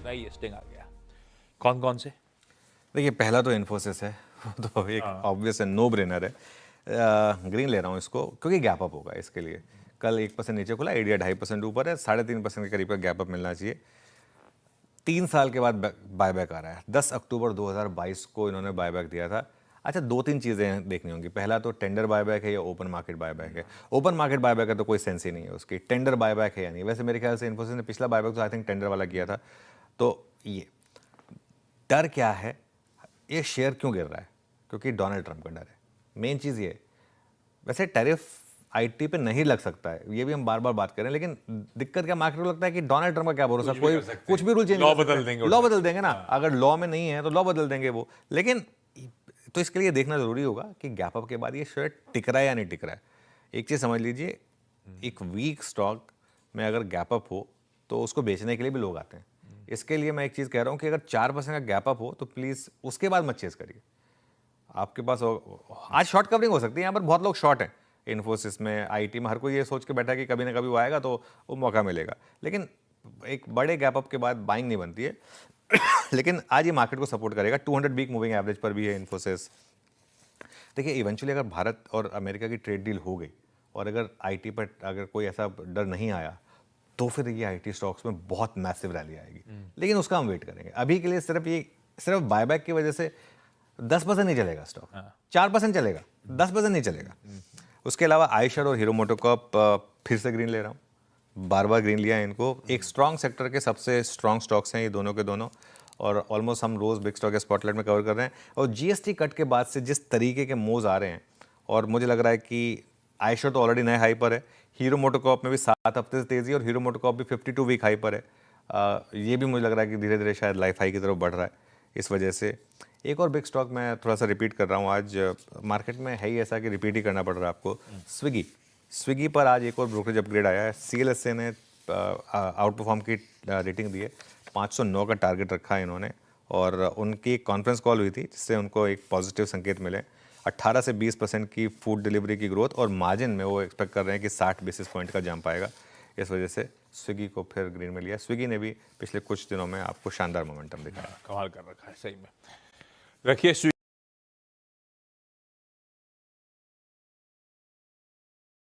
भाई स्टिंग आ गया। कौन कौन से? देखिए, पहला तो इन्फोसिस है, वो तो एक ऑब्वियस है, नो ब्रेनर है। ग्रीन ले रहा हूँ इसको क्योंकि गैप अप होगा इसके लिए। कल 1% नीचे खुला, एडिया 2.5% ऊपर है, 3.5% के करीब का गैप अप मिलना चाहिए। 3 साल के बाद बायबैक आ रहा है। 10 अक्टूबर 2022 को इन्होंने बायबैक दिया था। अच्छा, 2-3 चीज़ें देखनी होंगी। पहला तो टेंडर बायबैक है या ओपन मार्केट बायबैक है। ओपन मार्केट बायबैक है तो कोई सेंस ही नहीं है उसकी। टेंडर बायबैक है या नहीं। वैसे मेरे ख्याल से इन्फोसिस ने पिछला बायबैक तो आई थिंक टेंडर वाला किया था। तो ये डर क्या है, ये शेयर क्यों गिर रहा है? क्योंकि डोनाल्ड ट्रंप का डर है, मेन चीज़ ये है। वैसे टैरिफ आईटी पे नहीं लग सकता है, ये भी हम बार बार बात करें, लेकिन दिक्कत क्या मार्केट को लगता है कि डोनाल्ड ट्रंप का क्या भरोसा, कोई कुछ भी रूल चेंज लॉ बदल देंगे, लॉ बदल देंगे ना। अगर लॉ में नहीं है तो लॉ बदल देंगे वो। लेकिन तो इसके लिए देखना जरूरी होगा कि गैप अप के बाद ये शेयर टिक रहा है या नहीं टिक रहा है। एक चीज़ समझ लीजिए, एक वीक स्टॉक में अगर गैप अप हो तो उसको बेचने के लिए भी लोग आते हैं। इसके लिए मैं एक चीज़ कह रहा हूँ कि अगर 4% का गैप अप हो तो प्लीज़ उसके बाद मत चेस करिए। आपके पास आज शॉर्ट कवरिंग हो सकती है, यहाँ पर बहुत लोग शॉर्ट हैं इन्फोसिस में, आईटी में। हर कोई ये सोच के बैठा है कि कभी ना कभी वो आएगा तो वो मौका मिलेगा, लेकिन एक बड़े गैप अप के बाद बाइंग नहीं बनती है। लेकिन आज ये मार्केट को सपोर्ट करेगा। 200 वीक मूविंग एवरेज पर भी है इन्फोसिस। देखिए, इवेंचुअली अगर भारत और अमेरिका की ट्रेड डील हो गई और अगर आईटी पर अगर कोई ऐसा डर नहीं आया तो फिर ये आईटी स्टॉक्स में बहुत मैसिव रैली आएगी। लेकिन उसका हम वेट करेंगे। अभी के लिए सिर्फ बायबैक की वजह से 10% नहीं चलेगा स्टॉक, 4% चलेगा, 10% नहीं चलेगा। उसके अलावा आयशर और हीरो मोटोकॉर्प फिर से ग्रीन ले रहा हूँ, बार बार ग्रीन लिया है इनको। एक स्ट्रॉन्ग सेक्टर के सबसे स्ट्रॉन्ग स्टॉक्स हैं ये दोनों के दोनों, और ऑलमोस्ट हम रोज बिग स्टॉक के स्पॉटलाइट में कवर कर रहे हैं। और जीएसटी कट के बाद से जिस तरीके के मूव्स आ रहे हैं, और मुझे लग रहा है कि आयशर तो ऑलरेडी नए हाई पर है, हीरो मोटोकॉर्प में भी 7 हफ्ते से तेजी, और हीरो मोटोकॉर्प भी 52 वीक हाई पर है। ये भी मुझे लग रहा है कि धीरे धीरे शायद लाइफ हाई की तरफ बढ़ रहा है। इस वजह से एक और बिग स्टॉक मैं थोड़ा सा रिपीट कर रहा हूँ, आज मार्केट में है ही ऐसा कि रिपीट ही करना पड़ रहा है आपको। स्विगी पर आज एक और ब्रोकरेज अपग्रेड आया है। सीएलएसए ने आउट परफॉर्म की रेटिंग दी है, 509 का टारगेट रखा है इन्होंने, और उनकी एक कॉन्फ्रेंस कॉल हुई थी जिससे उनको एक पॉजिटिव संकेत मिले। 18 से 20% की फूड डिलीवरी की ग्रोथ, और मार्जिन में वो एक्सपेक्ट कर रहे हैं कि 60 बेसिस पॉइंट का जंप आएगा। इस वजह से स्विगी को फिर ग्रीन में लिया। स्विगी ने भी पिछले कुछ दिनों में आपको शानदार मोमेंटम दिखाया। कमाल कर रखा है सही में। रखिए